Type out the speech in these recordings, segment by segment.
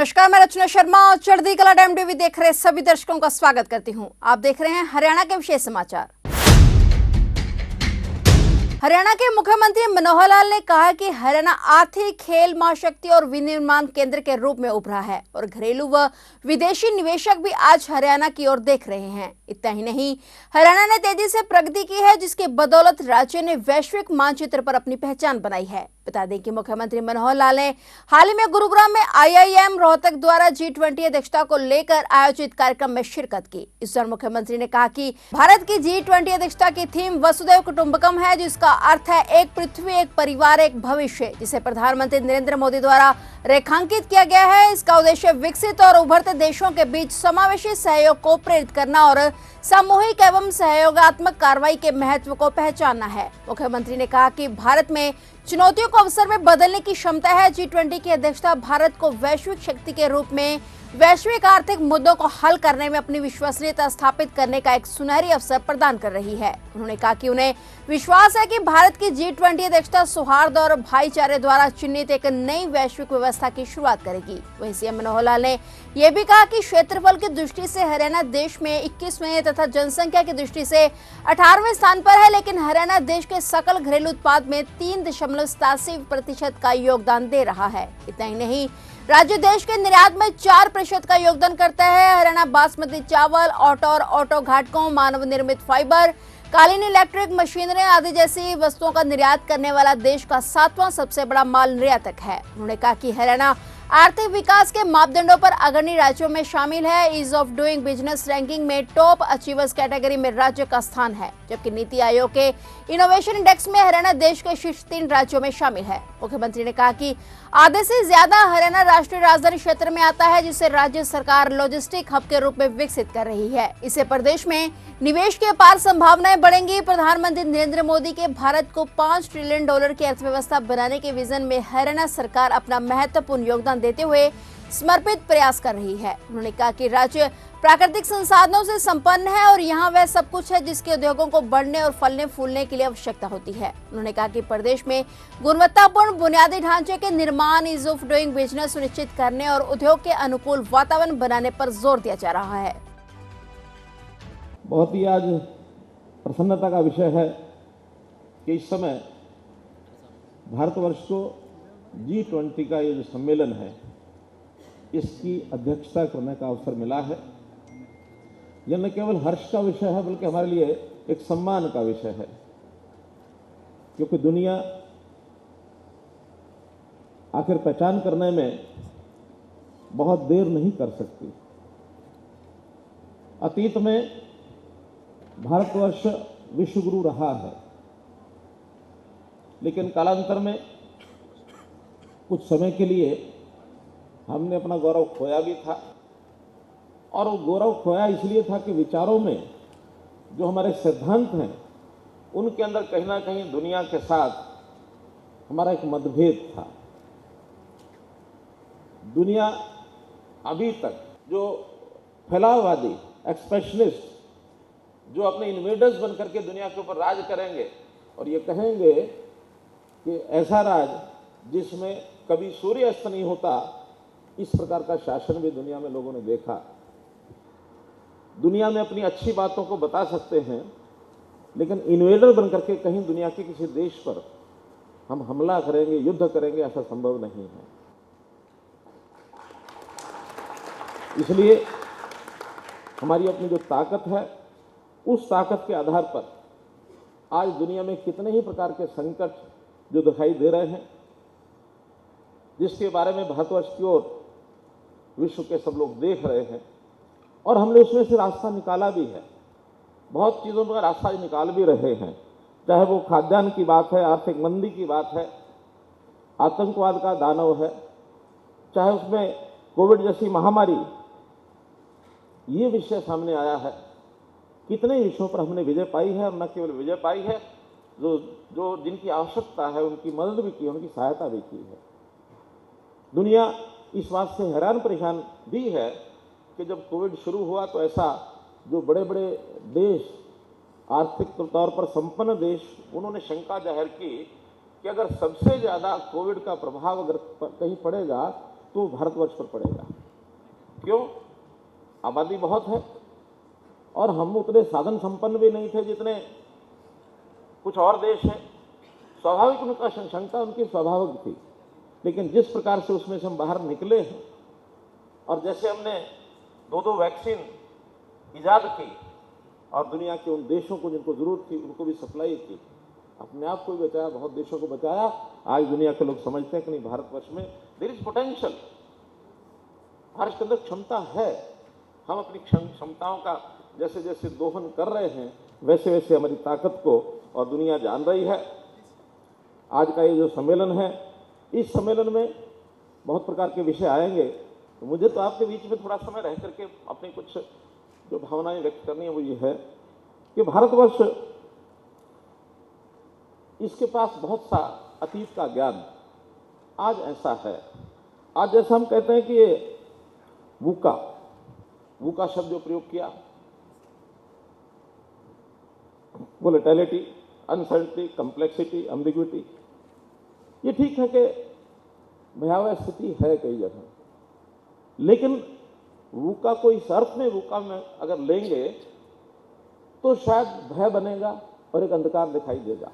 नमस्कार, मैं रचना शर्मा और चढ़ती कला टाइम टीवी देख रहे सभी दर्शकों का स्वागत करती हूं। आप देख रहे हैं हरियाणा के विशेष समाचार। हरियाणा के मुख्यमंत्री मनोहर लाल ने कहा कि हरियाणा आर्थिक, खेल, महाशक्ति और विनिर्माण केंद्र के रूप में उभरा है और घरेलू व विदेशी निवेशक भी आज हरियाणा की ओर देख रहे हैं। इतना ही नहीं, हरियाणा ने तेजी से प्रगति की है, जिसकी बदौलत राज्य ने वैश्विक मानचित्र पर अपनी पहचान बनाई है। बता दें कि मुख्यमंत्री मनोहर लाल ने हाल ही में गुरुग्राम में IIM रोहतक द्वारा G20 अध्यक्षता को लेकर आयोजित कार्यक्रम में शिरकत की। इस दौरान मुख्यमंत्री ने कहा कि भारत की G20 अध्यक्षता की थीम वसुधैव कुटुंबकम है, जिसका अर्थ है एक पृथ्वी, एक परिवार, एक भविष्य, जिसे प्रधानमंत्री नरेंद्र मोदी द्वारा रेखांकित किया गया है। इसका उद्देश्य विकसित और उभरते देशों के बीच समावेशी सहयोग को प्रेरित करना और सामूहिक एवं सहयोगात्मक कार्रवाई के महत्व को पहचानना है। मुख्यमंत्री ने कहा कि भारत में चुनौतियों को अवसर में बदलने की क्षमता है। G20 की अध्यक्षता भारत को वैश्विक शक्ति के रूप में वैश्विक आर्थिक मुद्दों को हल करने में अपनी विश्वसनीयता स्थापित करने का एक सुनहरी अवसर प्रदान कर रही है। उन्होंने कहा कि उन्हें विश्वास है कि भारत की G20 अध्यक्षता सौहार्द और भाईचारे द्वारा चिन्हित एक नई वैश्विक व्यवस्था की शुरुआत करेगी। वहीं सीएम मनोहर लाल ने यह भी कहा कि क्षेत्रफल की दृष्टि से हरियाणा देश में 21वें तथा जनसंख्या की दृष्टि से 18वें स्थान पर है, लेकिन हरियाणा देश के सकल घरेलू उत्पाद में 3.87% का योगदान दे रहा है। इतना ही नहीं, राज्य देश के निर्यात में 4% का योगदान करता है। हरियाणा बासमती चावल, ऑटो और ऑटो घटकों, मानव निर्मित फाइबर, कालीन, इलेक्ट्रिक मशीनरी आदि जैसी वस्तुओं का निर्यात करने वाला देश का 7वां सबसे बड़ा माल निर्यातक है। उन्होंने कहा कि हरियाणा आर्थिक विकास के मापदंडों पर अग्रणी राज्यों में शामिल है। Ease of doing business ranking में टॉप अचीवर्स कैटेगरी में राज्य का स्थान है, जबकि नीति आयोग के इनोवेशन इंडेक्स में हरियाणा देश के शीर्ष 3 राज्यों में शामिल है। मुख्यमंत्री ने कहा कि आधे से ज्यादा हरियाणा राष्ट्रीय राजधानी क्षेत्र में आता है, जिसे राज्य सरकार लॉजिस्टिक हब के रूप में विकसित कर रही है। इससे प्रदेश में निवेश की अपार संभावनाएं बढ़ेंगी। प्रधानमंत्री नरेंद्र मोदी के भारत को $5 ट्रिलियन की अर्थव्यवस्था बनाने के विजन में हरियाणा सरकार अपना महत्वपूर्ण योगदान देते हुए समर्पित प्रयास कर रही है। उन्होंने कहा कि राज्य प्राकृतिक संसाधनों से संपन्न है और यहाँ वह सब कुछ है जिसके उद्योगों को बढ़ने और फलने फूलने के लिए आवश्यकता होती है। उन्होंने कहा कि प्रदेश में गुणवत्तापूर्ण बुनियादी ढांचे के निर्माण, ईज ऑफ डूइंग बिजनेस सुनिश्चित करने और उद्योग के अनुकूल वातावरण बनाने पर जोर दिया जा रहा है। बहुत ही आज प्रसन्नता का विषय है कि इस समय भारतवर्ष को G20 का ये जो सम्मेलन है, इसकी अध्यक्षता करने का अवसर मिला है। यह न केवल हर्ष का विषय है, बल्कि हमारे लिए एक सम्मान का विषय है, क्योंकि दुनिया आखिर पहचान करने में बहुत देर नहीं कर सकती। अतीत में भारतवर्ष विश्वगुरु रहा है, लेकिन कालांतर में कुछ समय के लिए हमने अपना गौरव खोया भी था, और वो गौरव खोया इसलिए था कि विचारों में जो हमारे सिद्धांत हैं, उनके अंदर कहीं ना कहीं दुनिया के साथ हमारा एक मतभेद था। दुनिया अभी तक जो फैलाववादी एक्सपेशलिस्ट जो अपने इन्वेडर्स बन करके दुनिया के ऊपर राज करेंगे और ये कहेंगे कि ऐसा राज जिसमें कभी सूर्य अस्त नहीं होता, इस प्रकार का शासन भी दुनिया में लोगों ने देखा। दुनिया में अपनी अच्छी बातों को बता सकते हैं, लेकिन इन्वेडर बन करके कहीं दुनिया के किसी देश पर हम हमला करेंगे, युद्ध करेंगे, ऐसा संभव नहीं है। इसलिए हमारी अपनी जो ताकत है, उस ताकत के आधार पर आज दुनिया में कितने ही प्रकार के संकट जो दिखाई दे रहे हैं, जिसके बारे में भारतवर्ष की ओर विश्व के सब लोग देख रहे हैं, और हमने उसमें से रास्ता निकाला भी है। बहुत चीज़ों का रास्ता निकाल भी रहे हैं, चाहे वो खाद्यान्न की बात है, आर्थिक मंदी की बात है, आतंकवाद का दानव है, चाहे उसमें कोविड जैसी महामारी, ये विषय सामने आया है। कितने विषयों पर हमने विजय पाई है, और न केवल विजय पाई है, जो जिनकी आवश्यकता है उनकी मदद भी की, उनकी सहायता भी की है। दुनिया इस बात से हैरान परेशान भी है कि जब कोविड शुरू हुआ तो ऐसा जो बड़े बड़े देश, आर्थिक तौर पर संपन्न देश, उन्होंने शंका जाहिर की कि अगर सबसे ज़्यादा कोविड का प्रभाव अगर कहीं पड़ेगा तो भारतवर्ष पर पड़ेगा। क्यों? आबादी बहुत है और हम उतने साधन संपन्न भी नहीं थे जितने कुछ और देश हैं। स्वाभाविक उनका शंका उनकी स्वाभाविक थी, लेकिन जिस प्रकार से उसमें से हम बाहर निकले हैं और जैसे हमने 2-2 वैक्सीन ईजाद की और दुनिया के उन देशों को जिनको जरूरत थी उनको भी सप्लाई की, अपने आप को भी बचाया, बहुत देशों को बचाया। आज दुनिया के लोग समझते हैं कि नहीं, भारतवर्ष में देयर इज पोटेंशियल, भारत के अंदर क्षमता है। हम अपनी क्षमताओं का जैसे जैसे दोहन कर रहे हैं वैसे वैसे हमारी ताकत को और दुनिया जान रही है। आज का ये जो सम्मेलन है, इस सम्मेलन में बहुत प्रकार के विषय आएंगे, तो मुझे तो आपके बीच में थोड़ा समय रह करके अपनी कुछ जो भावनाएं व्यक्त करनी है वो ये है कि भारतवर्ष, इसके पास बहुत सा अतीत का ज्ञान आज ऐसा है। आज जैसा हम कहते हैं कि ये वूका शब्द जो प्रयोग किया, वोलेटिलिटी, अनसर्टेनिटी, कम्प्लेक्सिटी, एम्बिग्विटी, ये ठीक है कि भयावह स्थिति है कई जगह, लेकिन वूका को इस अर्थ में वूका में अगर लेंगे तो शायद भय बनेगा और एक अंधकार दिखाई देगा।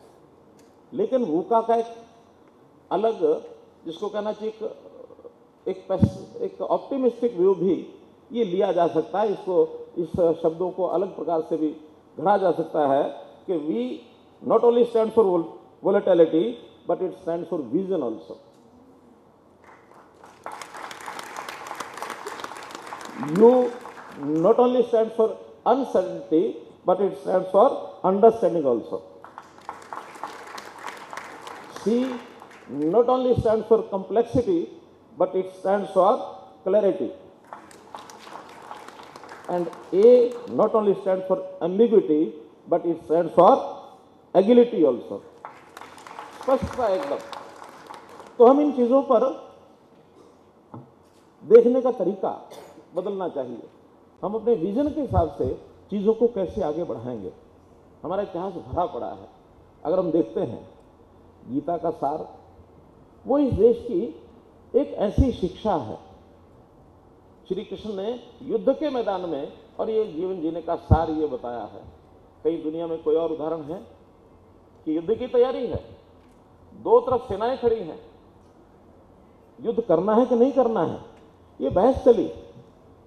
लेकिन वूका का एक अलग, जिसको कहना चाहिए एक ऑप्टिमिस्टिक व्यू भी ये लिया जा सकता है। इसको, इस शब्दों को अलग प्रकार से भी गढ़ा जा सकता है कि we not only stand for volatility but it stand for vision also. You not only stand for uncertainty, but it stands for understanding also. C not only stands for complexity, but it stands for clarity. And A not only stands for ambiguity, but it stands for agility also. स्पष्टता एकदम। तो हम इन चीजों पर देखने का तरीका बदलना चाहिए। हम अपने विजन के हिसाब से चीज़ों को कैसे आगे बढ़ाएंगे। हमारा इतिहास भरा पड़ा है। अगर हम देखते हैं गीता का सार, वो इस देश की एक ऐसी शिक्षा है। श्री कृष्ण ने युद्ध के मैदान में और ये जीवन जीने का सार ये बताया है। कहीं दुनिया में कोई और उदाहरण है कि युद्ध की तैयारी है, दो तरफ सेनाएं खड़ी हैं, युद्ध करना है कि नहीं करना है, ये बहस चली,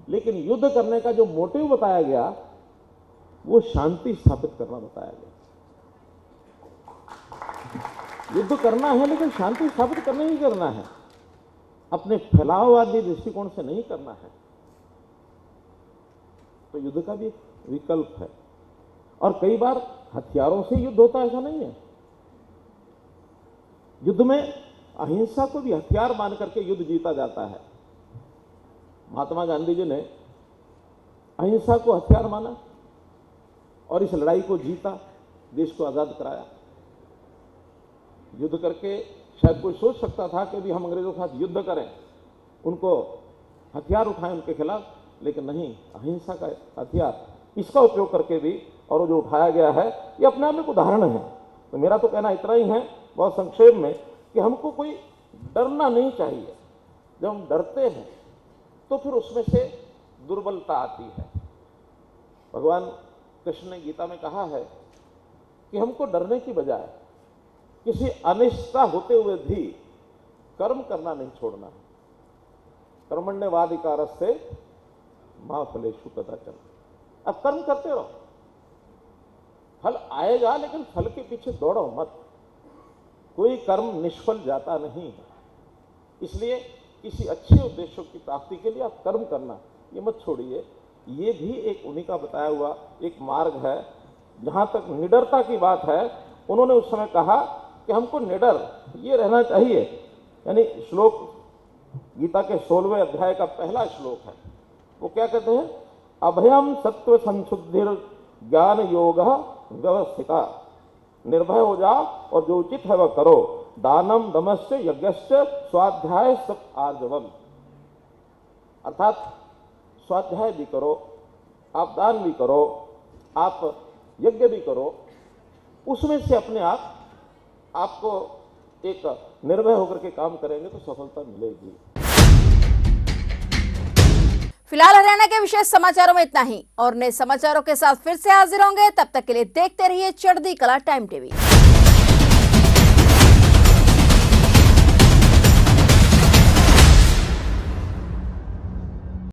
लेकिन युद्ध करने का जो मोटिव बताया गया वो शांति स्थापित करना बताया गया। युद्ध करना है लेकिन शांति स्थापित करना ही करना है, अपने फैलाववादी दृष्टिकोण से नहीं करना है। तो युद्ध का भी एक विकल्प है। और कई बार हथियारों से युद्ध होता, ऐसा नहीं है। युद्ध में अहिंसा को भी हथियार मान करके युद्ध जीता जाता है। महात्मा गांधी जी ने अहिंसा को हथियार माना और इस लड़ाई को जीता, देश को आजाद कराया। युद्ध करके शायद कोई सोच सकता था कि भी हम अंग्रेजों के साथ युद्ध करें, उनको हथियार उठाएं उनके खिलाफ, लेकिन नहीं, अहिंसा का हथियार, इसका उपयोग करके भी, और जो उठाया गया है ये अपने आप में एक उदाहरण है। तो मेरा तो कहना इतना ही है बहुत संक्षेप में कि हमको कोई डरना नहीं चाहिए। जब हम डरते हैं तो फिर उसमें से दुर्बलता आती है। भगवान कृष्ण ने गीता में कहा है कि हमको डरने की बजाय किसी अनिश्चितता होते हुए भी कर्म करना नहीं छोड़ना है। कर्मण्यवाधिकारस्ते मा फलेषु कदाचन। अब कर्म करते रहो, फल आएगा, लेकिन फल के पीछे दौड़ो मत। कोई कर्म निष्फल जाता नहीं है। इसलिए किसी अच्छे उद्देश्यों की प्राप्ति के लिए आप कर्म करना ये मत छोड़िए। ये भी एक उन्हीं का बताया हुआ एक मार्ग है। जहाँ तक निडरता की बात है, उन्होंने उस समय कहा कि हमको निडर ये रहना चाहिए। यानी श्लोक गीता के 16वें अध्याय का पहला श्लोक है। वो क्या कहते हैं? अभयम सत्व संशुद्धिर ज्ञान योग व्यवस्थिता। निर्भय हो जाओ और जो उचित है वह करो। दानम दमश्च यज्ञश्च स्वाध्याय सत आर्जवम। अर्थात स्वाध्याय भी करो, आप दान भी करो, आप यज्ञ भी करो। उसमें से अपने आप आपको एक निर्भय होकर के काम करेंगे तो सफलता मिलेगी। फिलहाल हरियाणा के विशेष समाचारों में इतना ही और नए समाचारों के साथ फिर से हाजिर होंगे। तब तक के लिए देखते रहिए चढ़ती कला टाइम टीवी।